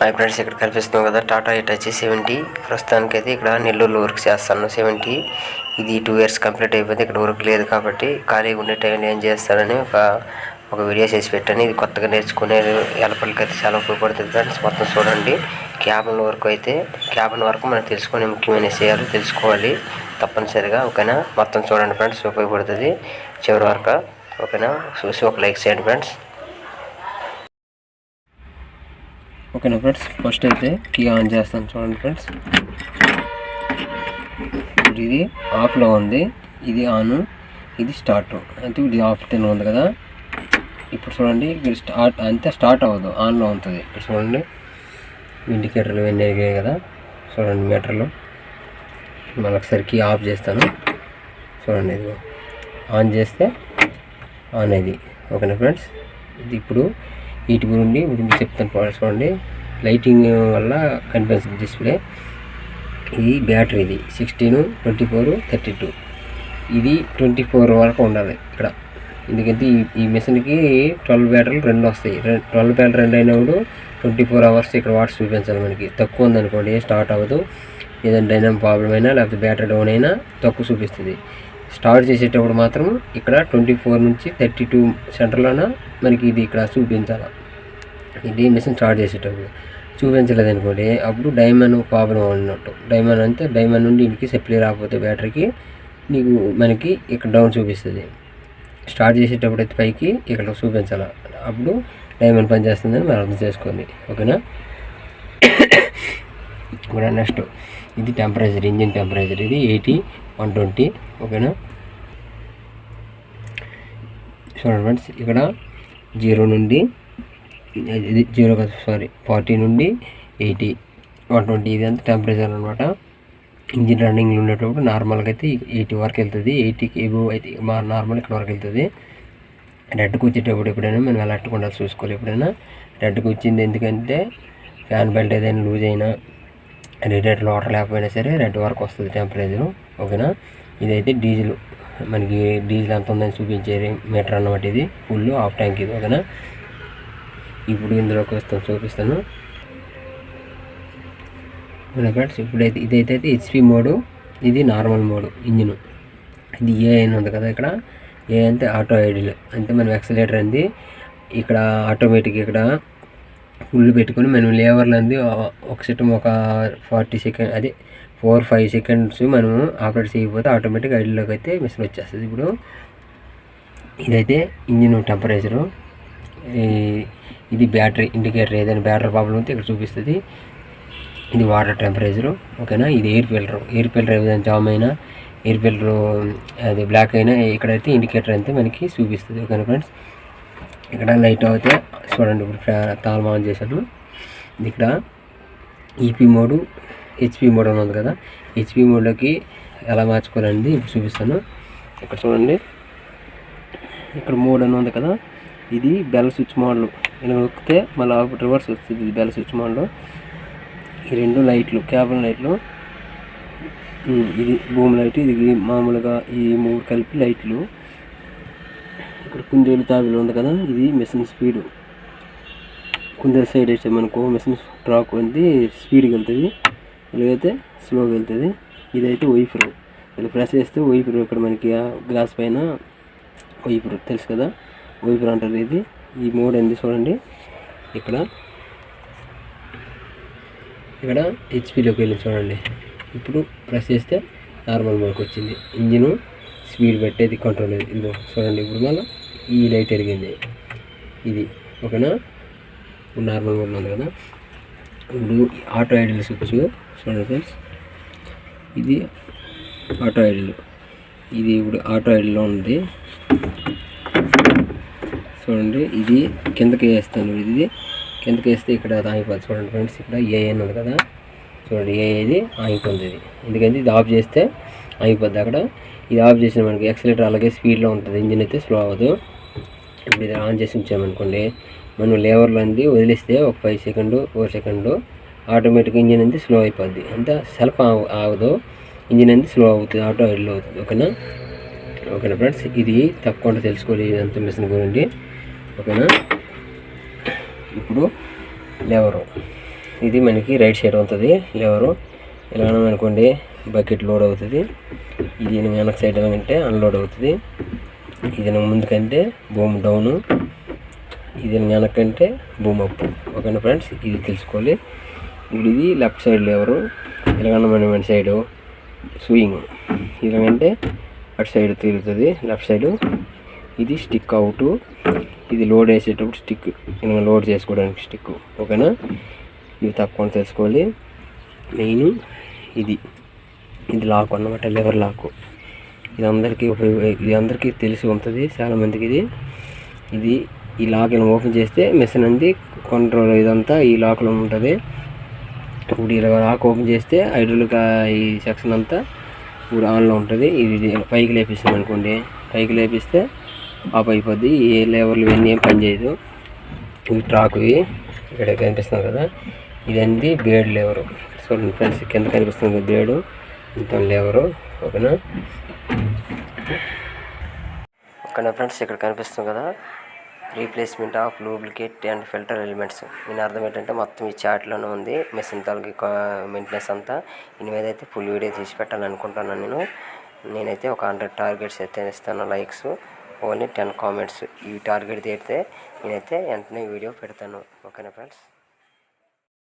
Hi friends, ఇక్కడ కనిపిస్తున్నాం కదా Tata Hitachi 70. ప్రస్తుతానికి అయితే ఇక్కడ నెల్లూరులో వర్క్ చేస్తాను 70. ఇది 2 years కంప్లీట్ అయిపోతే ఇక్కడ వర్క్ లేదు కాబట్టి ఖాళీగా ఉండే టైంలో ఏం చేస్తారని ఒక వీడియో చేసి పెట్టాను. ఇది కొత్తగా నేర్చుకునే హెల్పర్లకి అయితే చాలా ఉపయోగపడుతుంది ఫ్రెండ్స్. మొత్తం చూడండి. క్యాబిన్ వరకు మనం తెలుసుకొని ముఖ్యమైన విషయాలు తెలుసుకోవాలి తప్పనిసరిగా. ఓకేనా, మొత్తం చూడండి ఫ్రెండ్స్, ఉపయోగపడుతుంది చివరి వరకు. ఓకేనా, చూసి ఒక లైక్ చేయండి ఫ్రెండ్స్. ఓకేనా ఫ్రెండ్స్, ఫస్ట్ అయితే కీ ఆన్ చేస్తాను చూడండి ఫ్రెండ్స్. ఇది ఆఫ్లో ఉంది, ఇది ఆన్, ఇది స్టార్ట్. అంటే ఇది ఆఫ్ తిన్న ఉంది కదా. ఇప్పుడు చూడండి, ఇది స్టార్ట్ అంతే, స్టార్ట్ అవ్వదు, ఆన్లో ఉంటుంది. ఇప్పుడు చూడండి, ఇండికేటర్లు ఇవన్నీ ఎరిగాయి కదా. చూడండి మీటర్లు. మళ్ళీ ఒకసారి కీ ఆఫ్ చేస్తాను చూడండి. ఇది ఆన్ చేస్తే ఆన్ అయింది. ఓకేనా ఫ్రెండ్స్, ఇది ఇప్పుడు వీటి గురించి మీకు చెప్తాను చూడండి. లైటింగ్ వల్ల కనిపిస్తుంది డిస్ప్లే. ఇది బ్యాటరీ, ఇది 16, 24, 32. ఇది 24 వరకు ఉండాలి ఇక్కడ. ఎందుకంటే ఈ మిషన్కి 12 బ్యాటరీలు 2 వస్తాయి. 12 బ్యాటరీ 2 అయినప్పుడు 24 hours ఇక్కడ వాట్స్ చూపించాలి. మనకి తక్కువ ఉందనుకోండి స్టార్ట్ అవ్వదు. ఏదైనా డైనామిక్ ప్రాబ్లం అయినా లేకపోతే బ్యాటరీ డౌన్ అయినా తక్కువ చూపిస్తుంది. స్టార్ట్ చేసేటప్పుడు మాత్రం ఇక్కడ 24 నుంచి 32 సెంటర్లోన మనకి ఇది ఇక్కడ చూపించాలి. ఇది మిషన్ స్టార్ట్ చేసేటప్పుడు చూపించలేదు అనుకోండి, అప్పుడు డైమండ్ ప్రాబ్లం ఉన్నట్టు. డైమండ్ నుండి ఇంటికి సప్లై రాకపోతే బ్యాటరీకి మనకి ఇక్కడ డౌన్ చూపిస్తుంది. స్టార్ట్ చేసేటప్పుడు అయితే పైకి ఇక్కడ చూపించాలి, అప్పుడు డైమండ్ పని చేస్తుందని మనం అర్థం చేసుకోండి. ఓకేనా. ఇప్పుడు నెక్స్ట్ ఇది టెంపరేచర్, ఇంజిన్ టెంపరేచర్. ఇది 80, 120. ఓకేనా. చూడండి ఫ్రెండ్స్, ఇక్కడ 0 నుండి 40 నుండి 80, 120 ఇది అంతా టెంపరేచర్ అనమాట. ఇంజిన్ రన్నింగ్లో ఉండేటప్పుడు నార్మల్గా అయితే 80 వరకు వెళ్తుంది. 80కి ఎబోవ్ అయితే నార్మల్ ఇక్కడ వరకు వెళ్తుంది. రెడ్కి వచ్చేటప్పుడు ఎప్పుడైనా మనం వెళ్ళకుండా చూసుకోవాలి. ఎప్పుడైనా రెడ్కి వచ్చింది ఎందుకంటే ఫ్యాన్ బెల్ట్ ఏదైనా లూజ్ అయినా, రేడియేటర్లో వాటర్ లేకపోయినా సరే రెడ్ వరకు వస్తుంది టెంపరేచరు. ఓకేనా. ఇదైతే డీజిల్, మనకి డీజిల్ ఎంత ఉందని చూపించే మీటర్ అన్నమాట. ఇది ఫుల్ హాఫ్ ట్యాంక్ ఇది. ఓకేనా. ఇప్పుడు ఇందులోకి చూపిస్తాను ఫ్రెండ్స్. ఇప్పుడైతే ఇదైతే హెచ్పి మోడు, ఇది నార్మల్ మోడు ఇంజిన్. ఇది ఏ అని ఉంది కదా, ఇక్కడ ఏ అంటే ఆటో ఐడిల్. అంటే మనం యాక్సిలేటర్ అంది ఇక్కడ ఆటోమేటిక్ ఇక్కడ ఫుల్ పెట్టుకొని మనం లేవర్లు అంది ఒక సిస్టమ్ ఒక 40 సెకండ్, అదే 4-5 seconds మనము ఆపరేట్ చేయకపోతే ఆటోమేటిక్ ఐడిల్లోకి అయితే మిషన్ వచ్చేస్తుంది. ఇప్పుడు ఇదైతే ఇంజిన్ టెంపరేచరు. ఇది బ్యాటరీ ఇండికేటర్, ఏదైనా బ్యాటరీ ప్రాబ్లం అయితే ఇక్కడ చూపిస్తుంది. ఇది వాటర్ టెంపరేచరు. ఓకేనా. ఇది ఎయిర్ ఫిల్టర్ ఏదైనా జామ్ అయినా, ఎయిర్ ఫిల్టర్ అది బ్లాక్ అయినా ఇక్కడైతే ఇండికేటర్ అయితే మనకి చూపిస్తుంది. ఓకేనా ఫ్రెండ్స్. ఇక్కడ లైట్ అయితే చూడండి, ఇప్పుడు తాళం ఆన్ చేశాను. ఇక్కడ ఈపీ మోడు, హెచ్పి మోడ్ అని ఉంది కదా. హెచ్పి మోడ్లోకి ఎలా మార్చుకోవాలండి ఇప్పుడు చూపిస్తాను. ఇక్కడ చూడండి, ఇక్కడ మోడ్ అని ఉంది కదా. ఇది బెల్ స్విచ్ మోడల్. ఇలా నొక్కితే మళ్ళీ రివర్స్ వస్తుంది. ఇది బెల్ స్విచ్ మోడల్. ఈ 2 లైట్లు క్యాబిన్ లైట్లు, ఇది భూమి లైట్, ఇది మామూలుగా ఈ 3 కలిపి లైట్లు. ఇక్కడ కుందేలు తాబేలు ఉంది కదా, ఇది మిషన్ స్పీడ్. కుందేలు సైడ్ అయితే మనకు మిషన్ ట్రాక్ ఉంది, స్పీడ్కి వెళ్తుంది. ఇలాగైతే స్లోగా వెళ్తుంది. ఇదైతే వైఫర్. ఇలా ప్రెస్ చేస్తే వైఫర్ ఇక్కడ మనకి గ్లాస్ పైన వైఫర్ తెలుసు కదా, వైఫర్ అంటారు. ఇది ఈ మోడ్ ఉంది చూడండి. ఇక్కడ హెచ్పిలోకి వెళ్ళి చూడండి. ఇప్పుడు ప్రెస్ చేస్తే నార్మల్ మోడ్కి వచ్చింది. ఇంజిన్ స్పీడ్ పెట్టేది కంట్రోల్ అయ్యేది. ఇదిగో చూడండి, ఇప్పుడు మళ్ళీ ఈ లైట్ ఎరిగింది ఇది. ఓకేనా. నార్మల్ మోడ్లో ఉంది కదా. ఇప్పుడు ఆటో ఐడిల్ స్విచ్ చూడండి ఫ్రెండ్స్. ఇది ఆటో ఐడిల్, ఇది ఇప్పుడు ఆటో ఐడిల్లో ఉంది చూడండి. ఇది కిందకి వేస్తాను. ఇది కిందకి వేస్తే ఇక్కడ ఆగిపోతుంది చూడండి ఫ్రెండ్స్. ఇక్కడ ఏఎన్ ఉంది కదా, చూడండి ఏది ఆగిపోతుంది. ఇది ఎందుకంటే ఇది ఆఫ్ చేస్తే ఆగిపోద్ది అక్కడ. ఇది ఆఫ్ చేసిన మనకి యాక్సిలేటర్ అలాగే స్పీడ్లో ఉంటుంది, ఇంజిన్ అయితే స్లో అవ్వదు. ఇప్పుడు ఇది ఆన్ చేసి ఉంచామనుకోండి, మనం లేవర్లో అంది వదిలిస్తే ఒక 5 seconds 4 seconds ఆటోమేటిక్ ఇంజిన్ అంది స్లో అయిపోద్ది. అంతా సెల్ఫ్ ఆగదు, ఇంజిన్ అంది స్లో అవుతుంది, ఆటో ఐడిల్ అవుతుంది. ఓకేనా ఫ్రెండ్స్. ఇది తప్పకుండా తెలుసుకోవాలి ఇదంతా మిషన్ గురించి. ఓకేనా. ఇప్పుడు లేవరు ఇది మనకి రైట్ సైడ్ ఉంటుంది లేవరు. ఇలా అనుకోండి బకెట్ లోడ్ అవుతుంది. ఇది వెనక సైడ్ అంటే అన్లోడ్ అవుతుంది. ఇది ముందుకంటే బూమ్ డౌను, ఇది వెనకంటే బూమ్ అప్. ఓకేనా ఫ్రెండ్స్, ఇది తెలుసుకోవాలి. ఇప్పుడు ఇది లెఫ్ట్ సైడ్ లేవరు. ఇలాగన్నా మన సైడు స్వింగ్, ఇలాగంటే అటు సైడ్ తిరుగుతుంది లెఫ్ట్ సైడు. ఇది స్టిక్ అవుట్, ఇది లోడ్ వేసేటప్పుడు స్టిక్, ఇలా లోడ్ చేసుకోవడానికి స్టిక్. ఓకేనా, ఇవి తప్పకుండా తెలుసుకోవాలి. మెయిన్ ఇది లాక్ అన్నమాట, లెవర్ లాక్. ఇది అందరికీ తెలిసి ఉంటుంది చాలామందికి. ఇది ఈ లాక్ ఇలా ఓపెన్ చేస్తే మిషన్ అంది కంట్రోల్ ఇదంతా ఈ లాక్లో ఉంటుంది. ఇప్పుడు ఇలా లాక్ ఓపెన్ చేస్తే హైడ్రాలిక్ ఈ సెక్షన్ అంతా ఇప్పుడు ఆన్లో ఉంటుంది. ఇది పైకి లేపిస్తాం అనుకోండి, పైకి లేపిస్తే ఆఫ్ అయిపోద్ది. ఏ లెవర్లు ఇవన్నీ ఏం పని చేయదు. ఇవి ట్రాక్వి ఇక్కడ కనిపిస్తుంది కదా, ఇదండి బ్లేడ్ లేవరు. చూడండి ఫ్రెండ్స్, కింద కనిపిస్తుంది బ్లేడు, ఇంత లేవరు. ఓకేనా ఫ్రెండ్స్, ఇక్కడ కనిపిస్తుంది కదా replacement of lubricate and filter elements. దీని అర్థం ఏంటంటే మొత్తం ఈ చార్ట్లోనే ఉంది మెషిన్ తాలూకు మెయింటెనెన్స్ అంతా. దీని మీద అయితే ఫుల్ వీడియో తీసి పెట్టాలనుకుంటున్నాను. నేనైతే ఒక 100 టార్గెట్స్ అయితే ఇస్తాను, లైక్స్, ఓన్లీ 10 కామెంట్స్. ఈ టార్గెట్ తీరితే నేనైతే వెంటనే వీడియో పెడతాను. ఓకేనా ఫ్రెండ్స్.